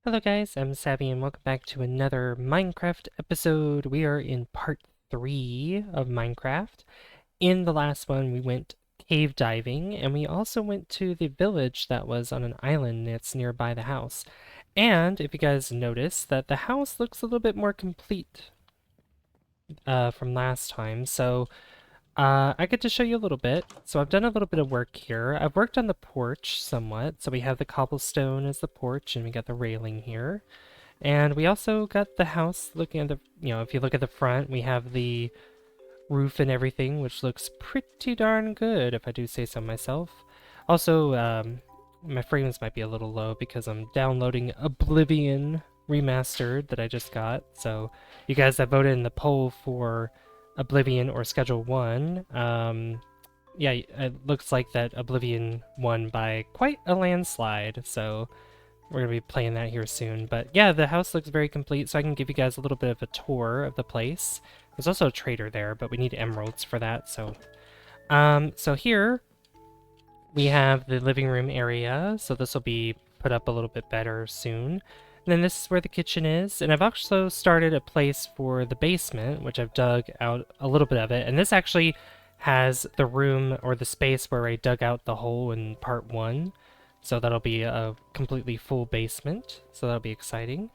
Hello guys, I'm Savvy and welcome back to another Minecraft episode. We are in part 3 of Minecraft. In the last one we went cave diving and we also went to the village that was on an island that's nearby the house. And if you guys notice that the house looks a little bit more complete from last time. I get to show you a little bit. So I've done a little bit of work here. I've worked on the porch somewhat. So we have the cobblestone as the porch and we got the railing here. And we also got the house looking at the, if you look at the front, we have the roof and everything, which looks pretty darn good, if I do say so myself. Also, my frames might be a little low because I'm downloading Oblivion Remastered that I just got. So you guys that voted in the poll for Oblivion or Schedule 1, yeah, it looks like that Oblivion won by quite a landslide, so we're going to be playing that here soon. But yeah, the house looks very complete, so I can give you guys a little bit of a tour of the place. There's also a trader there, but we need emeralds for that, so here we have the living room area, so this will be put up a little bit better soon. And then this is where the kitchen is, and I've also started a place for the basement, which I've dug out a little bit of it, and this actually has the room or the space where I dug out the hole in part 1. So that'll be a completely full basement, so that'll be exciting.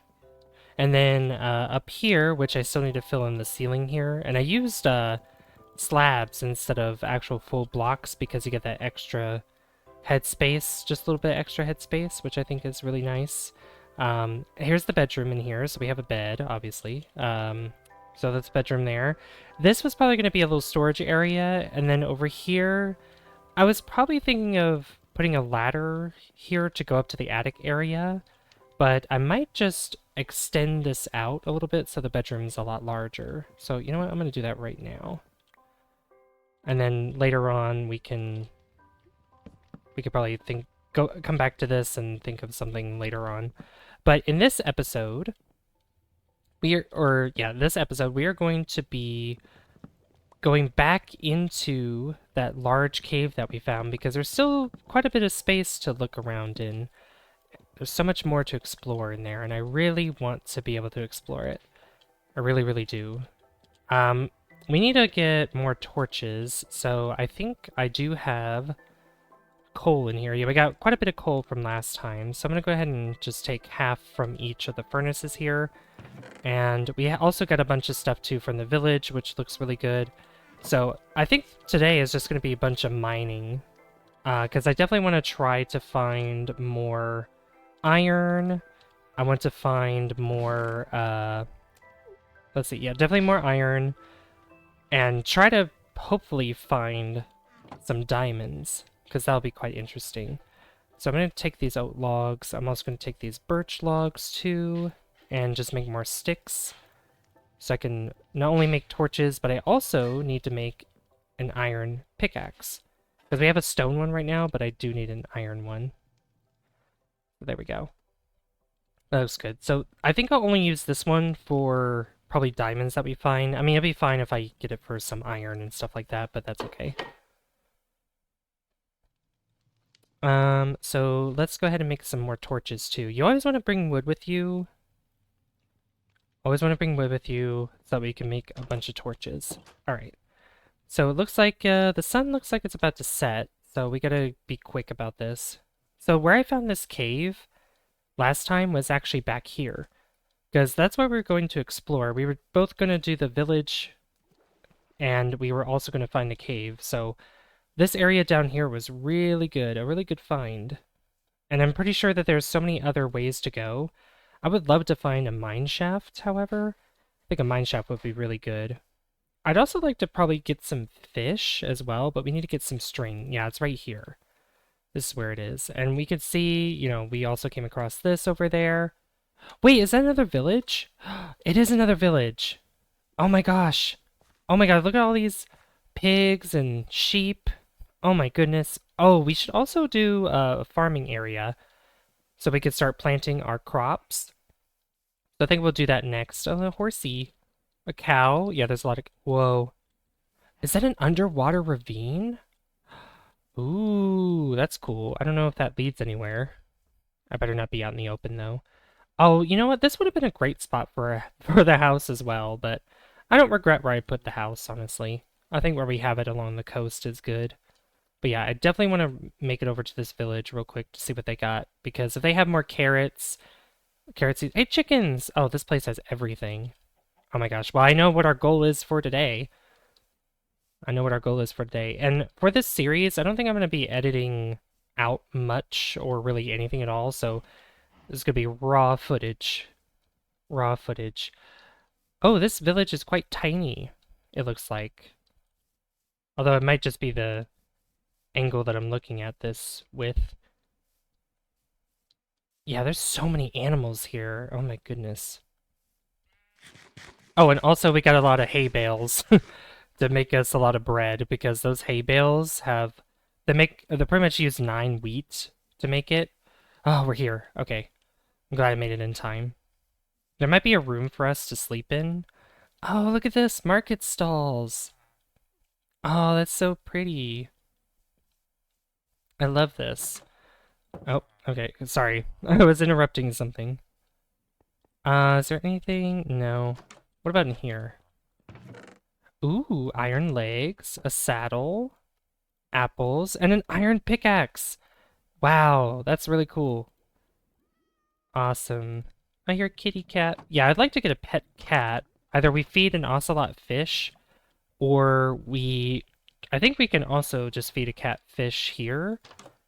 And then up here, which I still need to fill in the ceiling here, and I used slabs instead of actual full blocks because you get that extra headspace, just a little bit extra headspace, which I think is really nice. Here's the bedroom in here, so we have a bed, obviously. So that's bedroom there. This was probably going to be a little storage area, and then over here, I was probably thinking of putting a ladder here to go up to the attic area, but I might just extend this out a little bit so the bedroom's a lot larger. So you know what, I'm going to do that right now. And then later on we could probably come back to this and think of something later on. But in this episode, we are going to be going back into that large cave that we found because there's still quite a bit of space to look around in. There's so much more to explore in there, and I really want to be able to explore it. I really, really do. We need to get more torches, so I think I do have coal in here. Yeah, we got quite a bit of coal from last time, so I'm going to go ahead and just take half from each of the furnaces here. And we also got a bunch of stuff too from the village, which looks really good. So I think today is just going to be a bunch of mining, because I definitely want to try to find more iron. I want to find more, let's see, yeah, definitely more iron, and try to hopefully find some diamonds, because that'll be quite interesting. So I'm going to take these oak logs. I'm also going to take these birch logs too, and just make more sticks. So I can not only make torches, but I also need to make an iron pickaxe. Because we have a stone one right now, but I do need an iron one. So there we go. That looks good. So I think I'll only use this one for probably diamonds that we find. I mean, it'd be fine if I get it for some iron and stuff like that, but that's okay. So let's go ahead and make some more torches too. You always want to bring wood with you. Always want to bring wood with you so that we can make a bunch of torches. Alright. So it looks like the sun looks like it's about to set, so we gotta be quick about this. So where I found this cave last time was actually back here, because that's where we were going to explore. We were both going to do the village, and we were also going to find a cave. So this area down here was really good, a really good find. And I'm pretty sure that there's so many other ways to go. I would love to find a mine shaft, however. I think a mine shaft would be really good. I'd also like to probably get some fish as well, but we need to get some string. Yeah, it's right here. This is where it is. And we could see, we also came across this over there. Wait, is that another village? It is another village. Oh my gosh. Oh my god, look at all these pigs and sheep. Oh my goodness. Oh, we should also do a farming area so we could start planting our crops. So I think we'll do that next. Oh, a horsey. A cow. Yeah, there's a lot of... Whoa. Is that an underwater ravine? Ooh, that's cool. I don't know if that leads anywhere. I better not be out in the open, though. Oh, you know what? This would have been a great spot for for the house as well, but I don't regret where I put the house, honestly. I think where we have it along the coast is good. But yeah, I definitely want to make it over to this village real quick to see what they got, because if they have more carrots, carrot seeds, hey chickens! Oh, this place has everything. Oh my gosh. Well, I know what our goal is for today. I know what our goal is for today. And for this series, I don't think I'm going to be editing out much or really anything at all, so this is going to be raw footage. Raw footage. Oh, this village is quite tiny, it looks like. Although it might just be the angle that I'm looking at this with. Yeah, there's so many animals here. Oh my goodness. Oh, and also we got a lot of hay bales to make us a lot of bread because those hay bales have they pretty much use 9 wheat to make it. Oh, we're here. Okay. I'm glad I made it in time. There might be a room for us to sleep in. Oh, look at this. Market stalls. Oh, that's so pretty. I love this. Oh, okay. Sorry. I was interrupting something. Is there anything? No. What about in here? Ooh, iron legs, a saddle, apples, and an iron pickaxe. Wow, that's really cool. Awesome. I hear kitty cat. Yeah, I'd like to get a pet cat. Either we feed an ocelot fish, or I think we can also just feed a cat fish here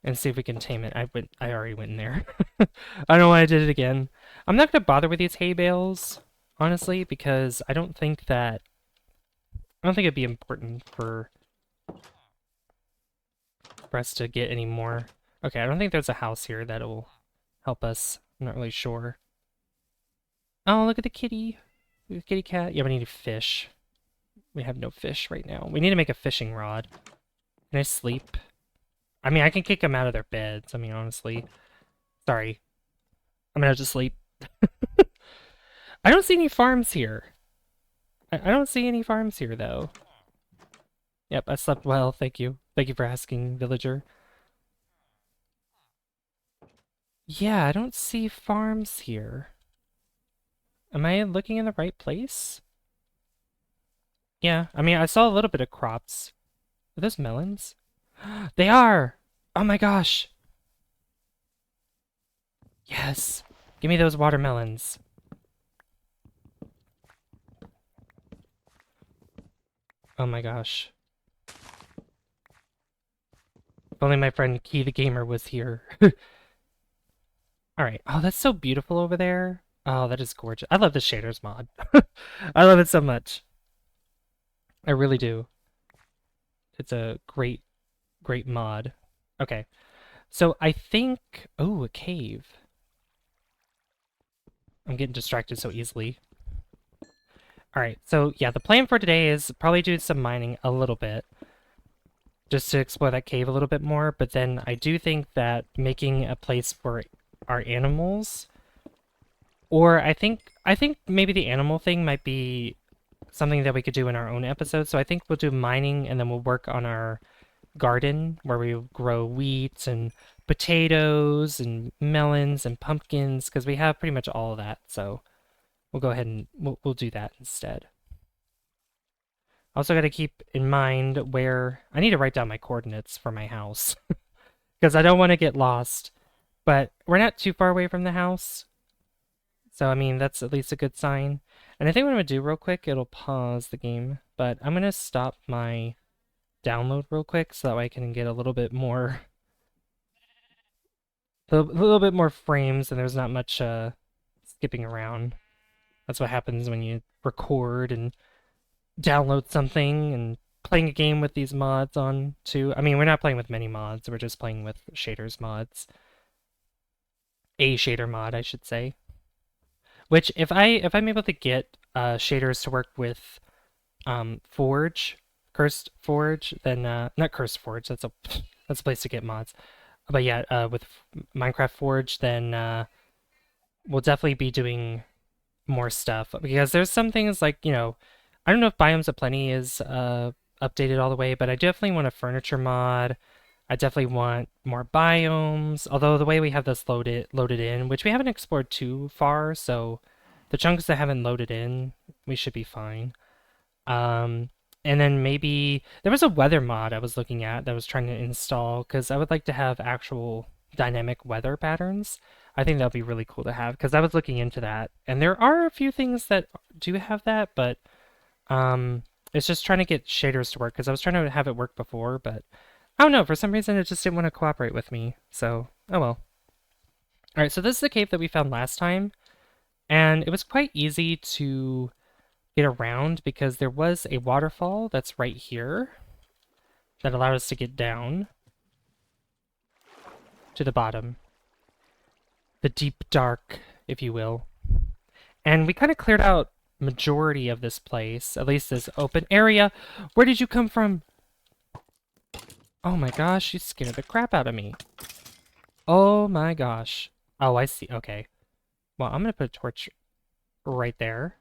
and see if we can tame it. I already went in there. I don't know why I did it again. I'm not gonna bother with these hay bales, honestly, because I don't think it'd be important for us to get any more. Okay, I don't think there's a house here that'll help us. I'm not really sure. Oh, look at the kitty. The kitty cat. Yeah, we need a fish. We have no fish right now. We need to make a fishing rod. Can I sleep? I mean, I can kick them out of their beds. I mean, honestly. Sorry. I'm gonna have to sleep. I don't see any farms here. I don't see any farms here, though. Yep, I slept well. Thank you. Thank you for asking, villager. Yeah, I don't see farms here. Am I looking in the right place? Yeah, I mean, I saw a little bit of crops. Are those melons? They are! Oh my gosh! Yes! Give me those watermelons. Oh my gosh. If only my friend Key the Gamer was here. Alright. Oh, that's so beautiful over there. Oh, that is gorgeous. I love the shaders mod. I love it so much. I really do. It's a great, great mod. Okay. So I think... Oh, a cave. I'm getting distracted so easily. Alright, so yeah, the plan for today is probably do some mining a little bit. Just to explore that cave a little bit more, but then I do think that making a place for our animals, or I think maybe the animal thing might be something that we could do in our own episode. So I think we'll do mining and then we'll work on our garden where we grow wheat and potatoes and melons and pumpkins because we have pretty much all of that. So we'll go ahead and we'll do that instead. Also got to keep in mind where I need to write down my coordinates for my house because I don't want to get lost. But we're not too far away from the house. So, I mean, that's at least a good sign. And I think what I'm going to do real quick, it'll pause the game. But I'm going to stop my download real quick so that way I can get a little bit more frames and there's not much skipping around. That's what happens when you record and download something and playing a game with these mods on too. I mean, we're not playing with many mods, we're just playing with shaders mods. A shader mod, I should say. Which if I'm able to get shaders to work with Forge, Cursed Forge, then not Cursed Forge, that's a place to get mods. But yeah, with Minecraft Forge, then we'll definitely be doing more stuff because there's some things like, you know, I don't know if Biomes of Plenty is updated all the way, but I definitely want a furniture mod. I definitely want more biomes, although the way we have this loaded in, which we haven't explored too far, so the chunks that haven't loaded in, we should be fine. Um, and then maybe there was a weather mod I was looking at that I was trying to install because I would like to have actual dynamic weather patterns. I think that would be really cool to have because I was looking into that, and there are a few things that do have that, but um, it's just trying to get shaders to work because I was trying to have it work before, but I don't know, for some reason it just didn't want to cooperate with me. So, oh well. All right, so this is the cave that we found last time, and it was quite easy to get around because there was a waterfall that's right here that allowed us to get down to the bottom. The deep dark, if you will. And we kind of cleared out majority of this place, at least this open area. Where did you come from? Oh my gosh, you scared the crap out of me. Oh my gosh. Oh, I see. Okay. Well, I'm gonna put a torch right there.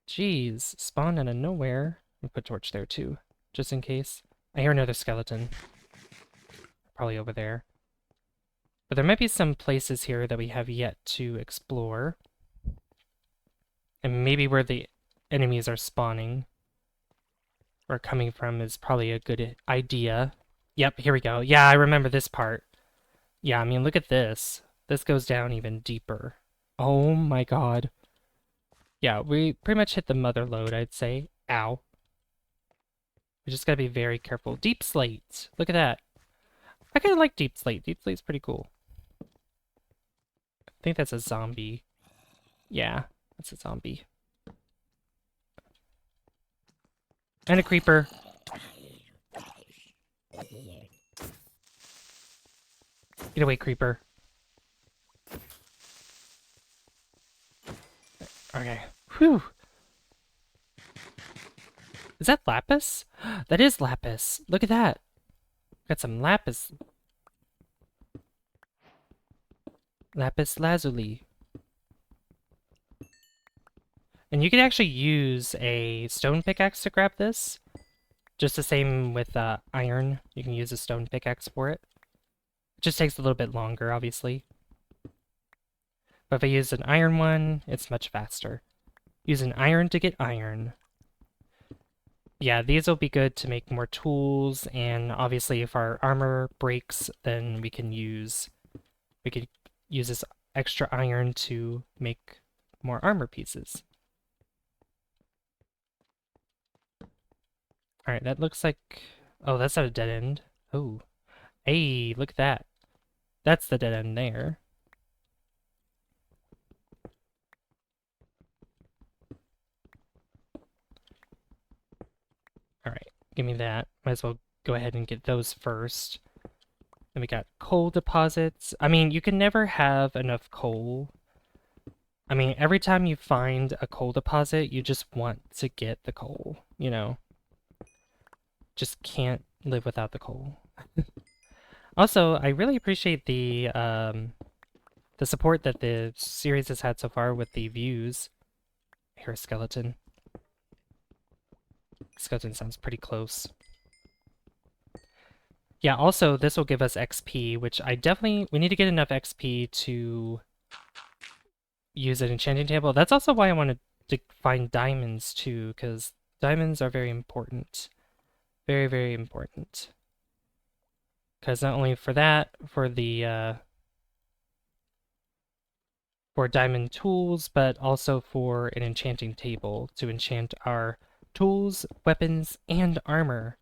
Jeez, spawned out of nowhere. I'm gonna put a torch there too, just in case. I hear another skeleton. Probably over there. But there might be some places here that we have yet to explore. And maybe where the enemies are spawning or coming from is probably a good idea. Yep, here we go. Yeah, I remember this part. Yeah, I mean, look at this. This goes down even deeper. Oh my god. Yeah, we pretty much hit the mother lode, I'd say. Ow. We just gotta be very careful. Deep slate. Look at that. I kind of like deep slate. Deep slate's pretty cool. I think that's a zombie. Yeah, that's a zombie. And a creeper. Get away, creeper. Okay. Whew. Is that lapis? That is lapis. Look at that. Got some lapis. Lapis lazuli. And you can actually use a stone pickaxe to grab this. Just the same with iron. You can use a stone pickaxe for it. It just takes a little bit longer, obviously. But if I use an iron one, it's much faster. Use an iron to get iron. Yeah, these will be good to make more tools, and obviously if our armor breaks, then we could use this extra iron to make more armor pieces. Alright, that looks like... Oh, that's not a dead end. Oh. Hey, look at that. That's the dead end there. Alright, give me that. Might as well go ahead and get those first. Then we got coal deposits. I mean, you can never have enough coal. I mean, every time you find a coal deposit, you just want to get the coal, you know? Just can't live without the coal. Also, I really appreciate the support that the series has had so far with the views. I hear a skeleton. Skeleton sounds pretty close. Yeah, also, this will give us XP, which we need to get enough XP to use an enchanting table. That's also why I wanted to find diamonds, too, because diamonds are very important. Very, very important. Because not only for that, for the, for diamond tools, but also for an enchanting table to enchant our tools, weapons, and armor.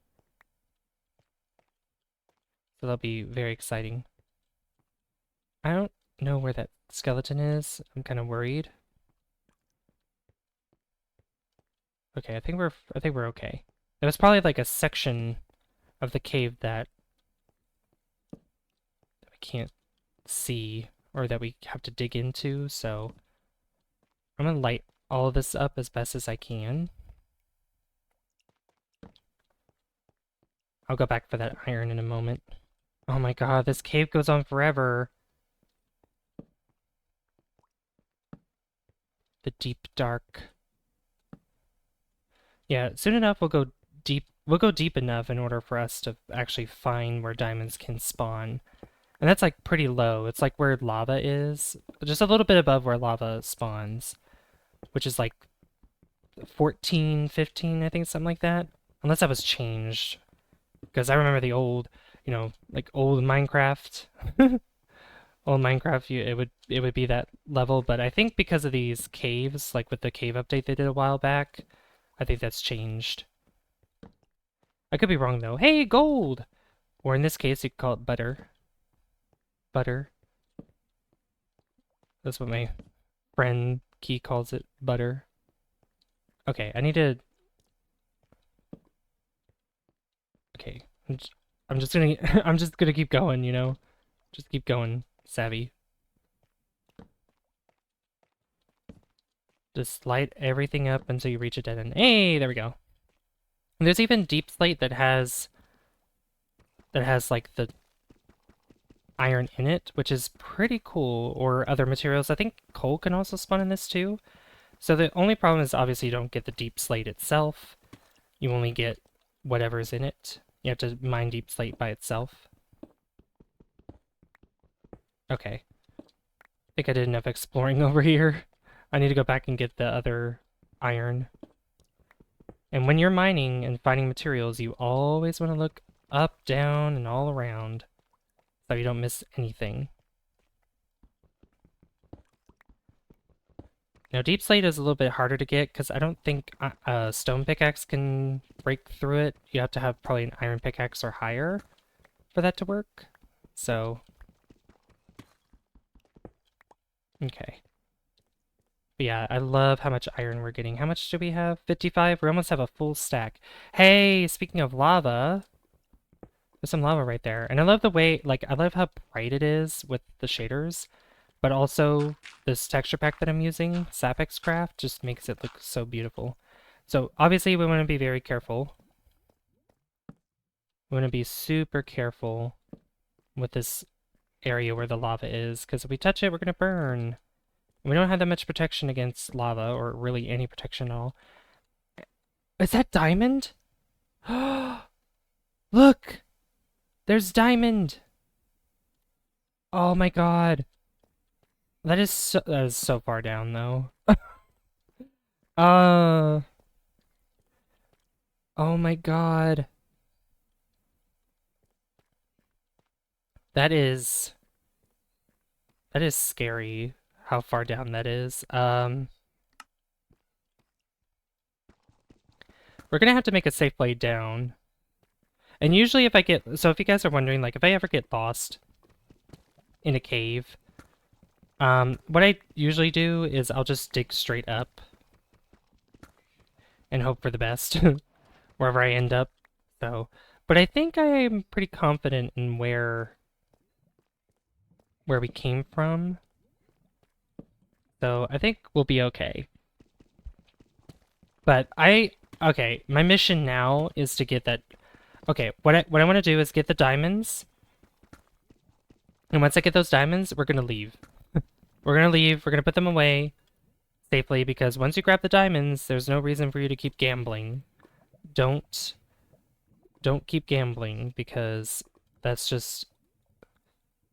So that'll be very exciting. I don't know where that skeleton is. I'm kind of worried. Okay, I think we're okay. There was probably like a section of the cave that we can't see or that we have to dig into, so I'm gonna light all of this up as best as I can. I'll go back for that iron in a moment. Oh my god, this cave goes on forever. The deep dark. Yeah, soon enough we'll go deep we'll go deep enough in order for us to actually find where diamonds can spawn. And that's like pretty low. It's like where lava is, just a little bit above where lava spawns, which is like 14, 15, I think, something like that. Unless that was changed. Because I remember the old, like old Minecraft. Old Minecraft, it would be that level, but I think because of these caves, like with the cave update they did a while back, I think that's changed. I could be wrong though. Hey, gold! Or in this case, you could call it butter. Butter. That's what my friend Key calls it, butter. Okay, I need to... Okay, I'm just gonna I'm just gonna keep going, Just keep going, savvy. Just light everything up until you reach a dead end. Hey, there we go. And there's even deep slate that has like the iron in it, which is pretty cool, or other materials. I think coal can also spawn in this too. So the only problem is obviously you don't get the deep slate itself. You only get whatever's in it. You have to mine deep slate by itself. Okay. I think I did enough exploring over here. I need to go back and get the other iron. And when you're mining and finding materials, you always want to look up, down, and all around so you don't miss anything. Now, deep slate is a little bit harder to get because I don't think a stone pickaxe can break through it. You have to have probably an iron pickaxe or higher for that to work. So, okay. But yeah, I love how much iron we're getting. How much do we have? 55? We almost have a full stack. Hey, speaking of lava, there's some lava right there. And I love the way, like, I love how bright it is with the shaders. But also, this texture pack that I'm using, Sapex Craft, just makes it look so beautiful. So obviously we want to be very careful. We want to be super careful with this area where the lava is, because if we touch it, we're going to burn. We don't have that much protection against lava, or really any protection at all. Is that diamond? Look! There's diamond! Oh my god. That is so far down, though. Uh... Oh my god. That is scary how far down that is. We're gonna have to make a safe way down. And usually if you guys are wondering, like, if I ever get lost in a cave, what I usually do is I'll just dig straight up and hope for the best wherever I end up. So, but I think I'm pretty confident in where we came from. So I think we'll be okay. But okay, my mission now is to get that. Okay, what I want to do is get the diamonds. And once I get those diamonds, we're gonna leave. We're gonna put them away safely, because once you grab the diamonds, there's no reason for you to keep gambling. Don't keep gambling, because that's just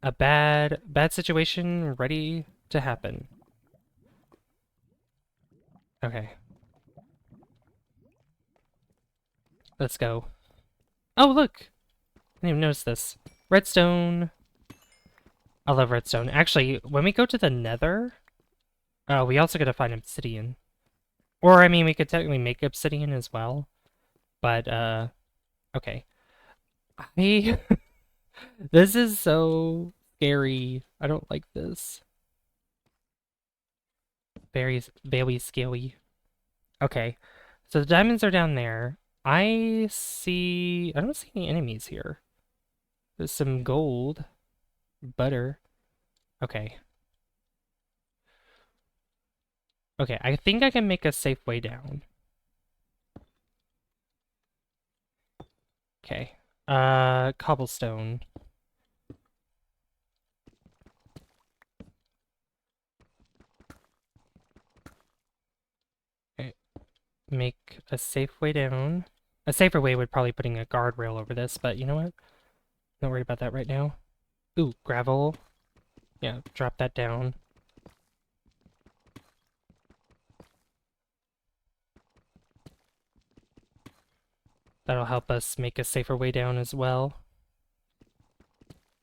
a bad situation ready to happen. Okay. Let's go. Oh, look! I didn't even notice this. Redstone. I love redstone. Actually, when we go to the nether, we also gotta find obsidian. Or, I mean, we could technically make obsidian as well. But, okay. This is so scary. I don't like this. Very, very scary. Okay. So the diamonds are down there. I don't see any enemies here. There's some gold. Butter. Okay. Okay, I think I can make a safe way down. Okay. Cobblestone. Okay. Make a safe way down. A safer way would probably putting a guardrail over this, but you know what? Don't worry about that right now. Ooh, gravel. Yeah, drop that down. That'll help us make a safer way down as well.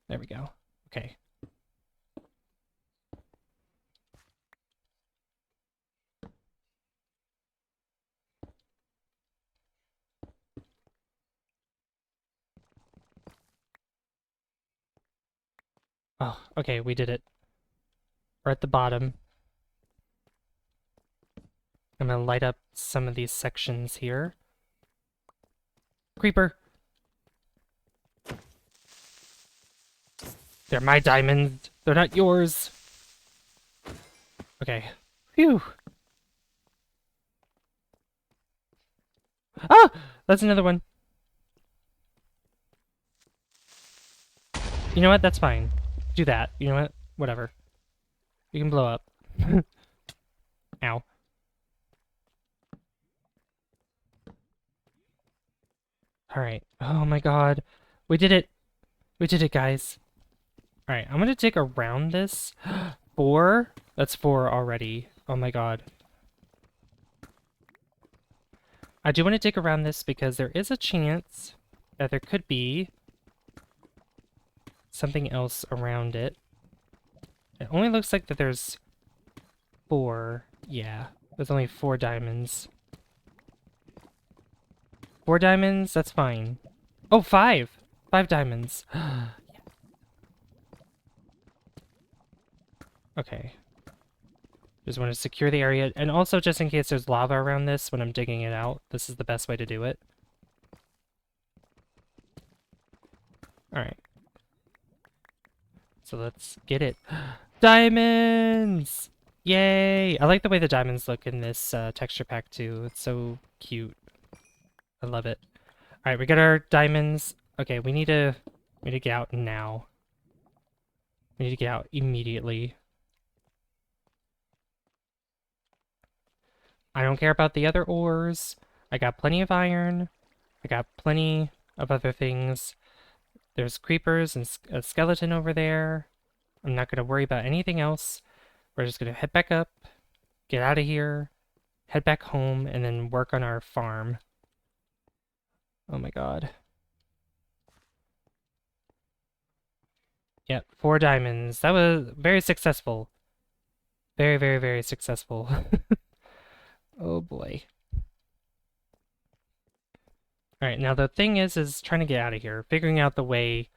There we go. Okay. Oh, okay, we did it. We're at the bottom. I'm gonna light up some of these sections here. Creeper! They're my diamonds. They're not yours. Okay. Phew. Ah! That's another one. You know what? That's fine. Do that. You know what? Whatever. You can blow up. Ow. Alright. Oh my god. We did it. We did it, guys. Alright, I'm gonna dig around this. 4? That's 4 already. Oh my god. I do want to dig around this because there is a chance that there could be something else around it. It only looks like that there's 4. Yeah, there's only 4 diamonds. 4 diamonds? That's fine. Oh, 5! 5 diamonds. Okay. Just want to secure the area, and also just in case there's lava around this when I'm digging it out, this is the best way to do it. Alright. So let's get it. Diamonds! Yay! I like the way the diamonds look in this texture pack too. It's so cute. I love it. Alright, we got our diamonds. Okay, we need to get out now. We need to get out immediately. I don't care about the other ores. I got plenty of iron. I got plenty of other things. There's creepers and a skeleton over there. I'm not going to worry about anything else. We're just going to head back up, get out of here, head back home, and then work on our farm. Oh my god. Yep, 4 diamonds. That was very successful. Very, very, very successful. Oh boy. Alright, now the thing is trying to get out of here. Figuring out the way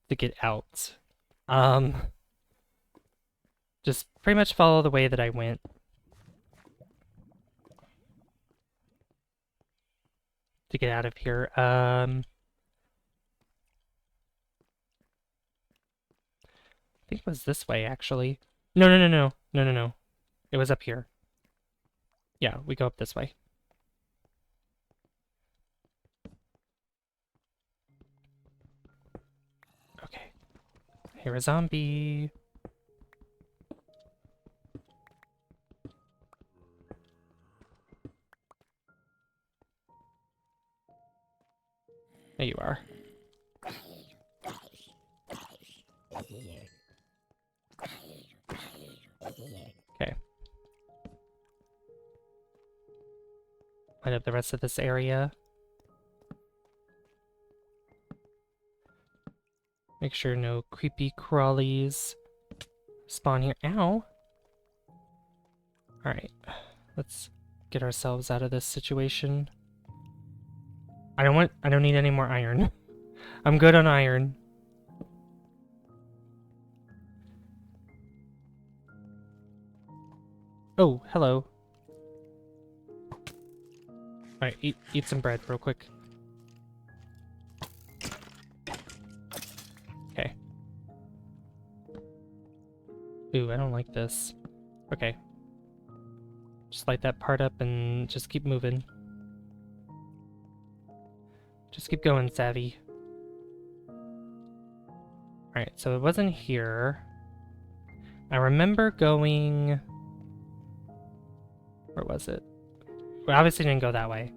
to get out. Just pretty much follow the way that I went. To get out of here. I think it was this way, actually. No, no, no, no. No, no, no. It was up here. Yeah, we go up this way. Okay. Here a zombie. There you are. Okay. Light up the rest of this area. Make sure no creepy crawlies spawn here. Ow! Alright. Let's get ourselves out of this situation. I don't need any more iron. I'm good on iron. Oh, hello. Alright, eat some bread real quick. Okay. Ooh, I don't like this. Okay. Just light that part up and just keep moving. Just keep going, Savvy. Alright, so it wasn't here. I remember going... Where was it? We obviously didn't go that way.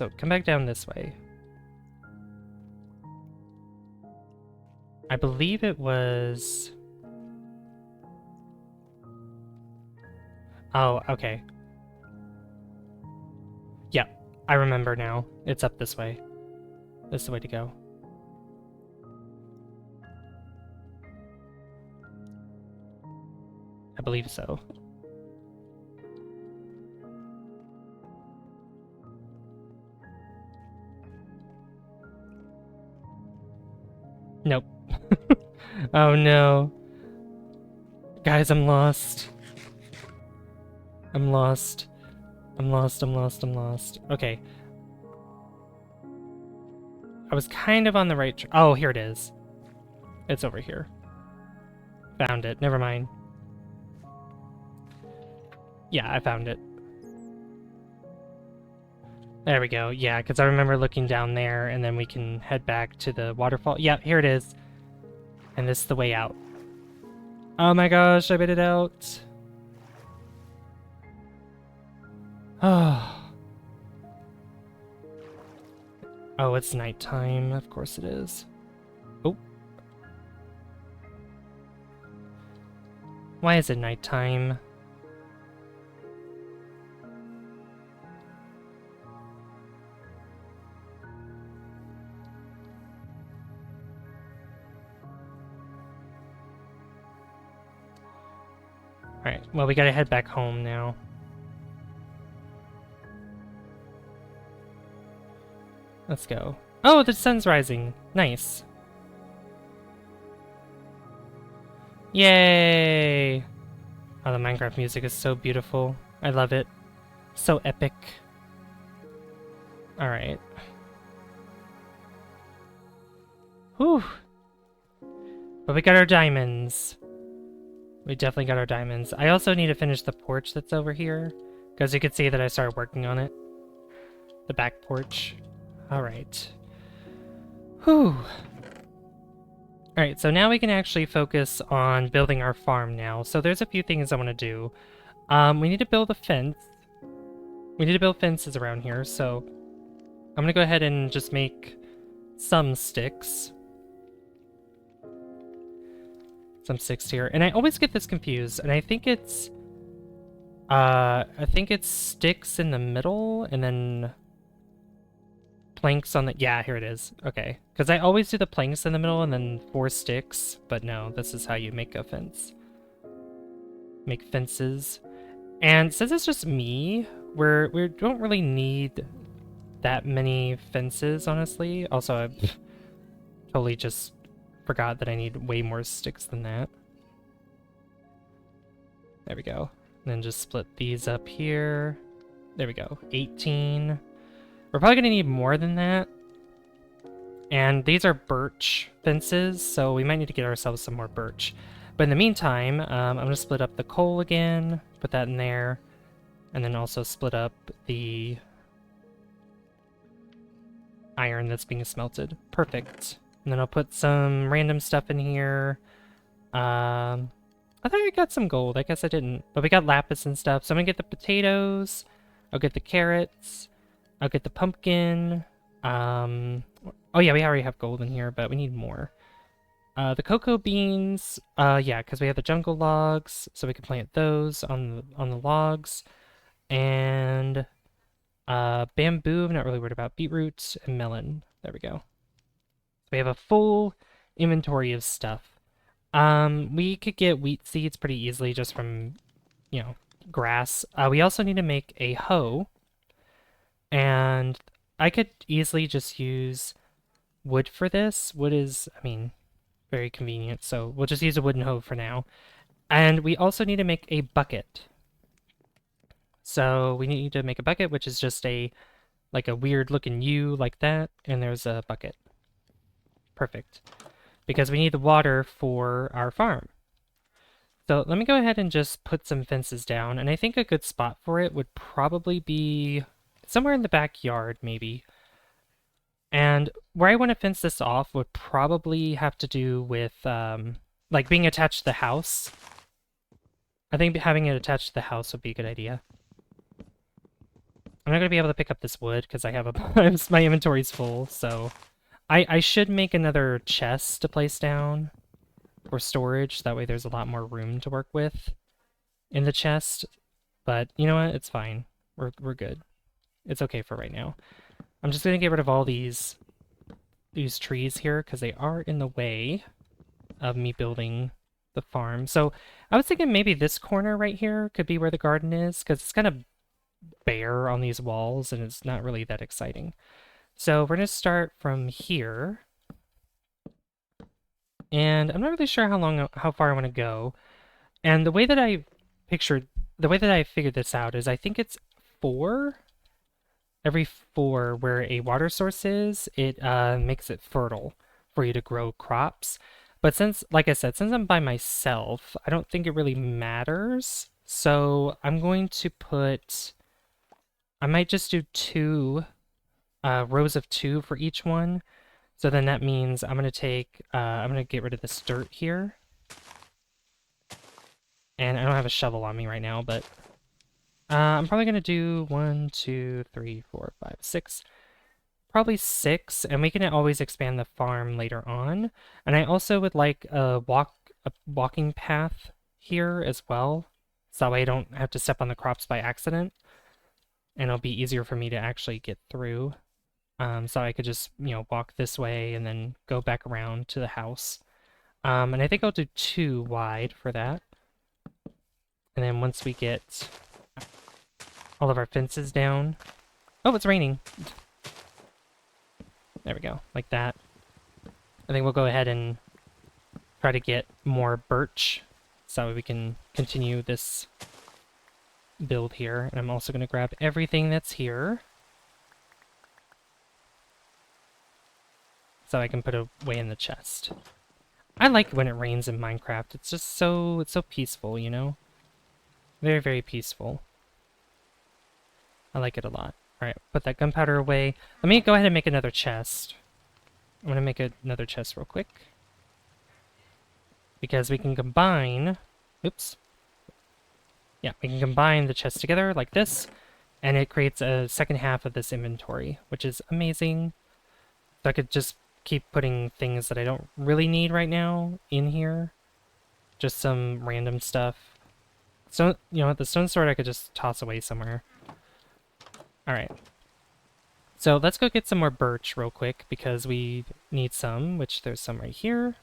So come back down this way. I believe it was... Oh, okay. Yeah, I remember now. It's up this way. This is the way to go. I believe so. Nope. Oh no. Guys, I'm lost. I'm lost. I'm lost, I'm lost, I'm lost. Okay. I was kind of on the right oh, here it is. It's over here. Found it. Never mind. Yeah, I found it. There we go. Yeah, because I remember looking down there, and then we can head back to the waterfall. Yeah, here it is. And this is the way out. Oh my gosh, I made it out. Oh. Oh, it's nighttime. Of course it is. Oh. Why is it nighttime? Alright, well, we gotta head back home now. Let's go. Oh, the sun's rising. Nice. Yay! Oh, the Minecraft music is so beautiful. I love it. So epic. Alright. Whew. But we got our diamonds. We definitely got our diamonds. I also need to finish the porch that's over here, because you can see that I started working on it. The back porch. Alright. Whew. Alright, so now we can actually focus on building our farm now. So there's a few things I want to do. We need to build a fence. We need to build fences around here, so I'm going to go ahead and just make some sticks. Some sticks here. And I always get this confused, and I think it's sticks in the middle and then planks on the... Yeah, here it is. Okay. Because I always do the planks in the middle and then 4 sticks, but no, this is how you make a fence. Make fences. And since it's just me, we don't really need that many fences, honestly. Also, I totally just forgot that I need way more sticks than that. There we go. And then just split these up here. There we go. 18. We're probably going to need more than that. And these are birch fences, so we might need to get ourselves some more birch. But in the meantime, I'm going to split up the coal again, put that in there, and then also split up the iron that's being smelted. Perfect. And then I'll put some random stuff in here. I thought I got some gold. I guess I didn't. But we got lapis and stuff. So I'm going to get the potatoes. I'll get the carrots. I'll get the pumpkin. Oh yeah, we already have gold in here, but we need more. The cocoa beans. Yeah, because we have the jungle logs, so we can plant those on the logs. And bamboo, I'm not really worried about. Beetroot and melon. There we go. We have a full inventory of stuff. We could get wheat seeds pretty easily just from, you know, grass. We also need to make a hoe. And I could easily just use wood for this. Wood is, I mean, very convenient. So we'll just use a wooden hoe for now. And we also need to make a bucket. So we need to make a bucket, which is just like a weird looking U like that. And there's a bucket. Perfect. Because we need the water for our farm. So let me go ahead and just put some fences down. And I think a good spot for it would probably be somewhere in the backyard, maybe. And where I want to fence this off would probably have to do with, like, being attached to the house. I think having it attached to the house would be a good idea. I'm not gonna be able to pick up this wood because I have a my inventory's full, so I should make another chest to place down for storage. That way there's a lot more room to work with in the chest. But you know what? It's fine. We're good. It's okay for right now. I'm just gonna get rid of all these trees here because they are in the way of me building the farm. So I was thinking maybe this corner right here could be where the garden is because it's kind of bare on these walls and it's not really that exciting. So we're gonna start from here. And I'm not really sure how far I want to go. And the way that I figured this out is I think it's 4. Every 4 where a water source is, it makes it fertile for you to grow crops. But since, like I said, since I'm by myself, I don't think it really matters. So I'm going to put, I might just do 2 rows of 2 for each one. So then that means I'm going to get rid of this dirt here. And I don't have a shovel on me right now, but I'm probably going to do 1, 2, 3, 4, 5, 6. Probably 6, and we can always expand the farm later on. And I also would like a walking path here as well, so that way I don't have to step on the crops by accident. And it'll be easier for me to actually get through. So I could just, walk this way and then go back around to the house. And I think I'll do 2 wide for that. And then once we get all of our fences down... Oh, it's raining! There we go, like that. I think we'll go ahead and try to get more birch so we can continue this build here. And I'm also going to grab everything that's here so I can put away in the chest. I like when it rains in Minecraft. It's just it's so peaceful, you know? Very, very peaceful. I like it a lot. Alright, put that gunpowder away. Let me go ahead and make another chest. I'm going to make another chest real quick. Because we can combine... Oops. Yeah, we can combine the chests together like this, and it creates a second half of this inventory, which is amazing. So I could just keep putting things that I don't really need right now in here. Just some random stuff. So, the stone sword I could just toss away somewhere. Alright. So let's go get some more birch real quick, because we need some, which there's some right here.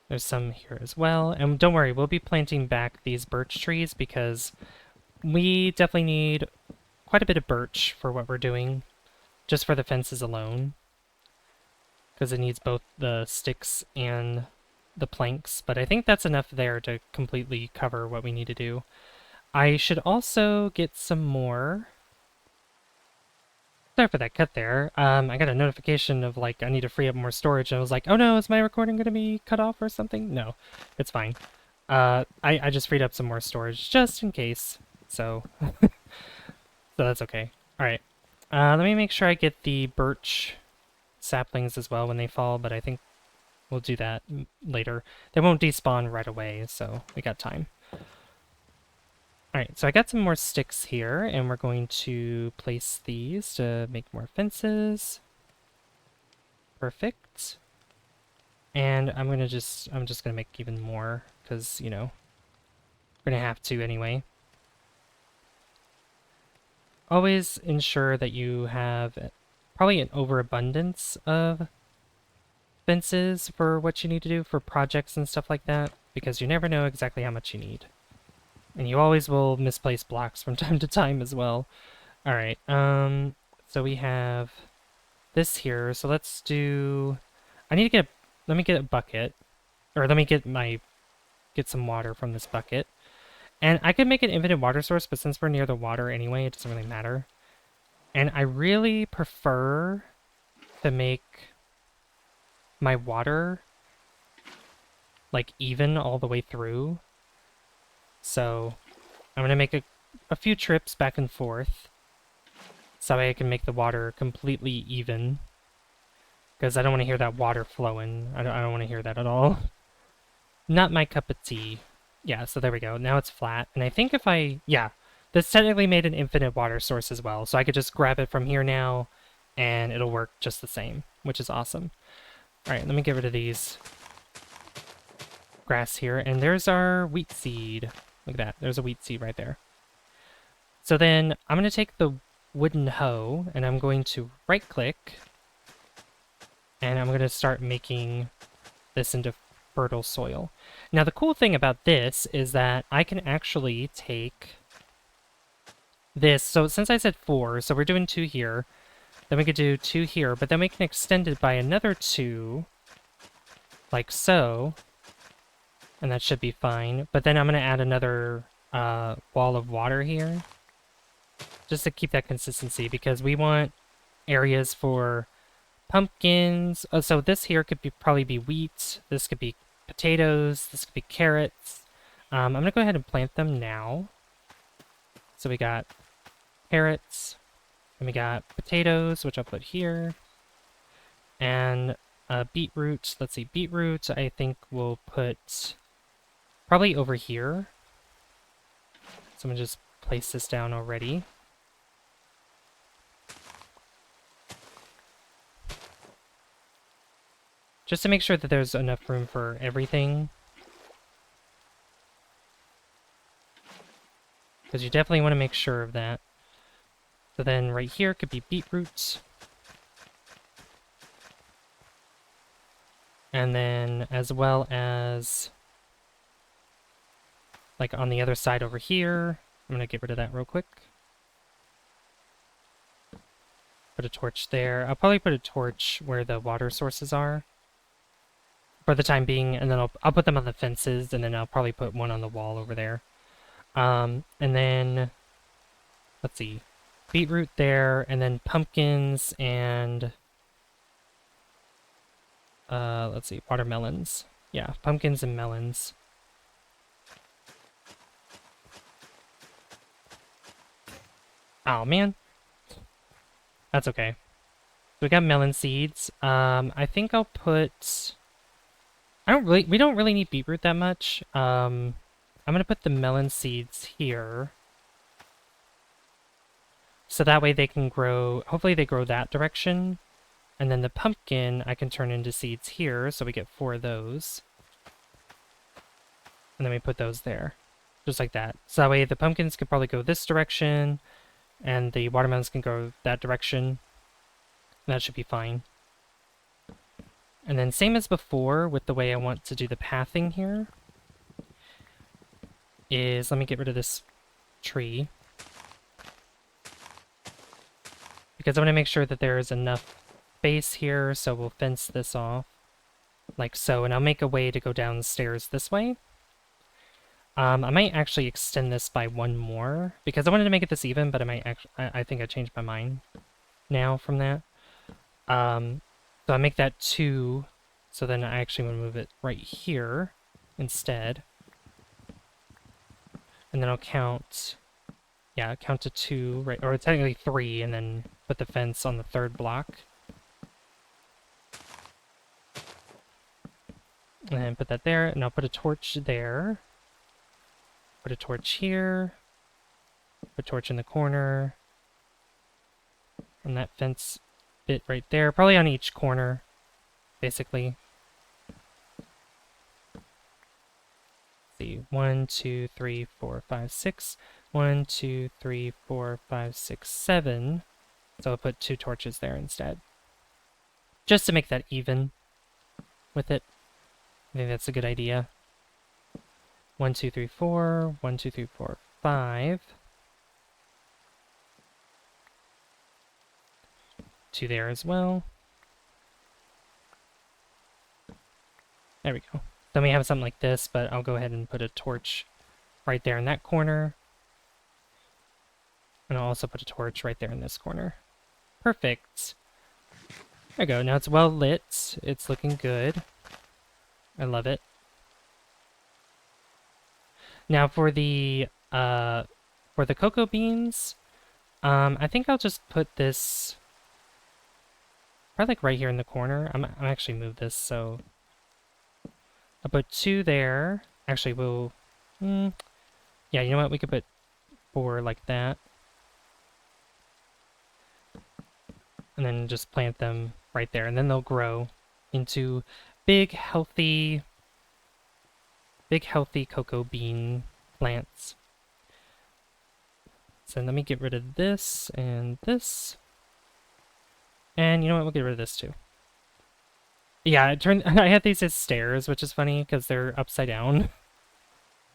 There's some here as well. And don't worry, we'll be planting back these birch trees because we definitely need quite a bit of birch for what we're doing, just for the fences alone. Because it needs both the sticks and the planks, but I think that's enough there to completely cover what we need to do. I should also get some more. Sorry for that cut there. I got a notification of, like, I need to free up more storage, and I was like, oh no, is my recording going to be cut off or something? No, it's fine. I just freed up some more storage, just in case, so... so that's okay. Alright, let me make sure I get the birch saplings as well when they fall, but I think we'll do that later. They won't despawn right away, so we got time. Alright, so I got some more sticks here, and we're going to place these to make more fences. Perfect. And I'm just gonna make even more, because, we're gonna have to anyway. Always ensure that you have probably an overabundance of fences for what you need to do for projects and stuff like that, because you never know exactly how much you need. And you always will misplace blocks from time to time as well. Alright, so we have this here, so let's do... let me get a bucket, or let me get some water from this bucket. And I could make an infinite water source, but since we're near the water anyway, it doesn't really matter. And I really prefer to make my water, like, even all the way through. So I'm going to make a few trips back and forth so I can make the water completely even. Because I don't want to hear that water flowing. I don't want to hear that at all. not my cup of tea. Yeah, so there we go. Now it's flat. And I think if yeah, this technically made an infinite water source as well. So I could just grab it from here now and it'll work just the same, which is awesome. All right, let me get rid of these grass here. And there's our wheat seed. Look at that. There's a wheat seed right there. So then I'm going to take the wooden hoe and I'm going to right click and I'm going to start making this into fertile soil. Now the cool thing about this is that I can actually take this. So since I said 4, so we're doing 2 here, then we could do 2 here, but then we can extend it by another 2, like so, and that should be fine. But then I'm going to add another wall of water here, just to keep that consistency, because we want areas for pumpkins. So this here could probably be wheat, this could be potatoes, this could be carrots. I'm going to go ahead and plant them now. So we got carrots, and we got potatoes, which I'll put here, and beetroot. Let's see, beetroot I think we'll put probably over here. So I'm going to just place this down already. Just to make sure that there's enough room for everything. Because you definitely want to make sure of that. So then right here could be beetroot. And then as well as like on the other side over here. I'm going to get rid of that real quick. Put a torch there. I'll probably put a torch where the water sources are for the time being, and then I'll put them on the fences, and then I'll probably put one on the wall over there. And then, let's see, beetroot there, and then pumpkins and, let's see, watermelons. Yeah, pumpkins and melons. Oh, man. That's okay. So we got melon seeds. I think I'll put... we don't really need beetroot that much. I'm gonna put the melon seeds here. So that way they can grow, hopefully they grow that direction. And then the pumpkin I can turn into seeds here, so we get 4 of those. And then we put those there, just like that. So that way the pumpkins could probably go this direction, and the watermelons can go that direction. That should be fine. And then same as before with the way I want to do the pathing here, is let me get rid of this tree. Because I want to make sure that there is enough space here, so we'll fence this off like so, and I'll make a way to go downstairs this way. I might actually extend this by 1 more, because I wanted to make it this even, but I might actually, I think I changed my mind now from that. So I make that 2, so then I actually want to move it right here instead. And then I'll count, yeah, count to 2, right, or technically 3, and then put the fence on the 3rd block. And then put that there, and I'll put a torch there. Put a torch here. Put a torch in the corner. And that fence bit right there, probably on each corner, basically. Let's see, 1, 2, 3, 4, 5, 6. 1, 2, 3, 4, 5, 6, 7. So I'll put 2 torches there instead, just to make that even with it. I think that's a good idea. 1, 2, 3, 4. 1, 2, 3, 4, 5. 2 there as well. There we go. Then we have something like this, but I'll go ahead and put a torch right there in that corner. And I'll also put a torch right there in this corner. Perfect. There we go. Now it's well lit. It's looking good. I love it. Now for the cocoa beans, I think I'll just put this probably like right here in the corner. I'm actually move this so I'll put 2 there. Actually, we'll... yeah, you know what? We could put 4 like that. And then just plant them right there. And then they'll grow into big, healthy cocoa bean plants. So let me get rid of this and this. And you know what? We'll get rid of this too. Yeah, I had these as stairs, which is funny because they're upside down.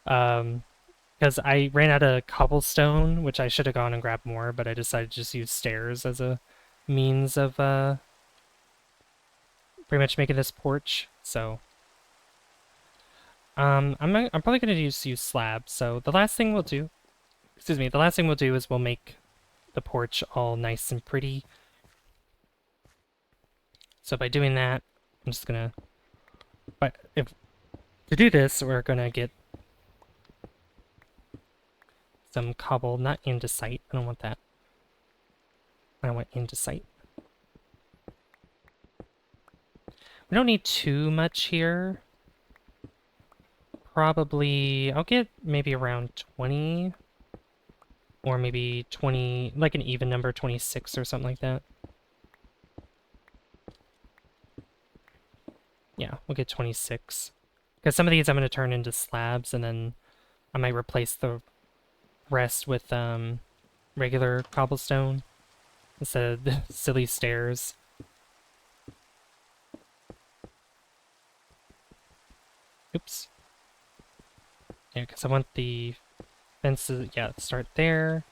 Because I ran out of cobblestone, which I should have gone and grabbed more, but I decided to just use stairs as a means of pretty much making this porch. So I'm probably gonna use slabs. So the last thing we'll do, is we'll make the porch all nice and pretty. So by doing that, I'm just gonna, to do this, we're gonna get some cobble, not into sight. I don't want that. I want into sight. We don't need too much here. Probably, I'll get maybe around 20, or maybe 20, like an even number, 26 or something like that. Yeah, we'll get 26. Because some of these I'm going to turn into slabs, and then I might replace the rest with regular cobblestone instead of the silly stairs. Oops. Yeah, because I want the fences, yeah, start there.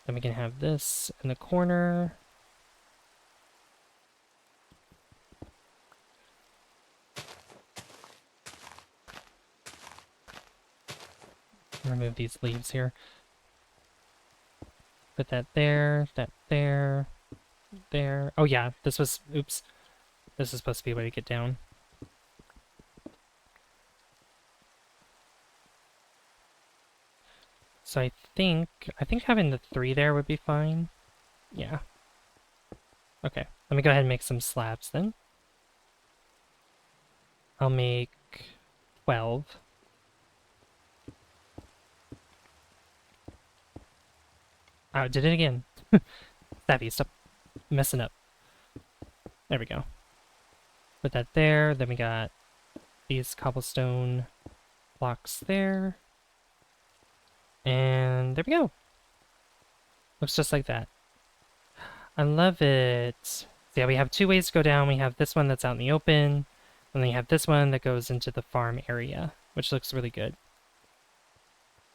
Then we can have this in the corner. Remove these leaves here. Put that there, there. Oh yeah, this was, oops. This is supposed to be a way to get down. So I think having the 3 there would be fine. Yeah. Okay, let me go ahead and make some slabs then. I'll make 12. Oh, did it again. Savvy, stop messing up. There we go. Put that there, then we got these cobblestone blocks there. And there we go. Looks just like that. I love it. So yeah, we have 2 ways to go down. We have this one that's out in the open, and then we have this one that goes into the farm area, which looks really good.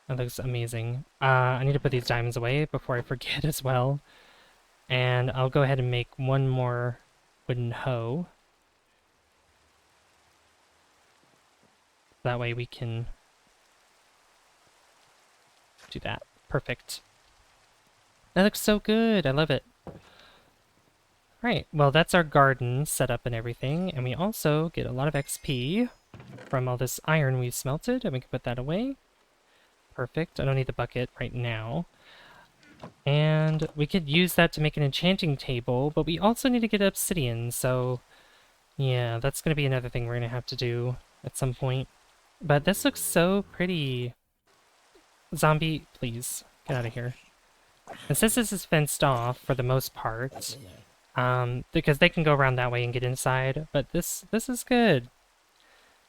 That looks amazing. I need to put these diamonds away before I forget as well. And I'll go ahead and make 1 more wooden hoe. That way we can do that. Perfect. That looks so good. I love it. Alright, well that's our garden set up and everything, and we also get a lot of XP from all this iron we've smelted, and we can put that away. Perfect. I don't need the bucket right now. And we could use that to make an enchanting table, but we also need to get obsidian, so yeah, that's going to be another thing we're going to have to do at some point. But this looks so pretty. Zombie, please, get out of here. And since this is fenced off for the most part, because they can go around that way and get inside, but this is good.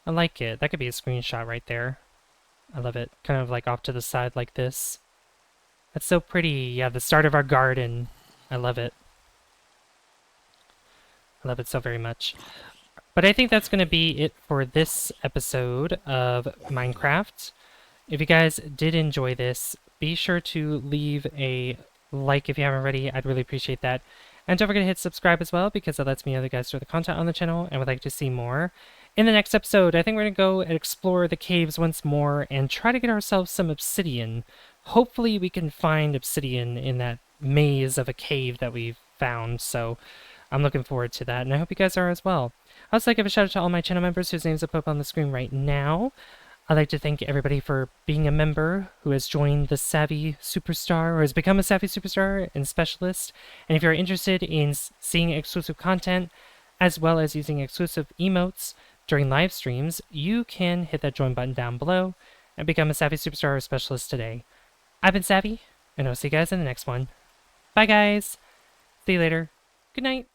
I like it. That could be a screenshot right there. I love it. Kind of like off to the side like this. That's so pretty. Yeah, the start of our garden. I love it. I love it so very much. But I think that's going to be it for this episode of Minecraft. If you guys did enjoy this, be sure to leave a like if you haven't already. I'd really appreciate that. And don't forget to hit subscribe as well, because that lets me know that you guys enjoy the content on the channel and would like to see more. In the next episode, I think we're going to go and explore the caves once more and try to get ourselves some obsidian. Hopefully we can find obsidian in that maze of a cave that we've found, so I'm looking forward to that, and I hope you guys are as well. I'd also like to give a shout out to all my channel members whose names are up on the screen right now. I'd like to thank everybody for being a member who has joined the Savvy Superstar, or has become a Savvy Superstar and Specialist. And if you're interested in seeing exclusive content, as well as using exclusive emotes, during live streams, you can hit that join button down below and become a Savvy Superstar or Specialist today. I've been Savvy, and I'll see you guys in the next one. Bye, guys. See you later. Good night.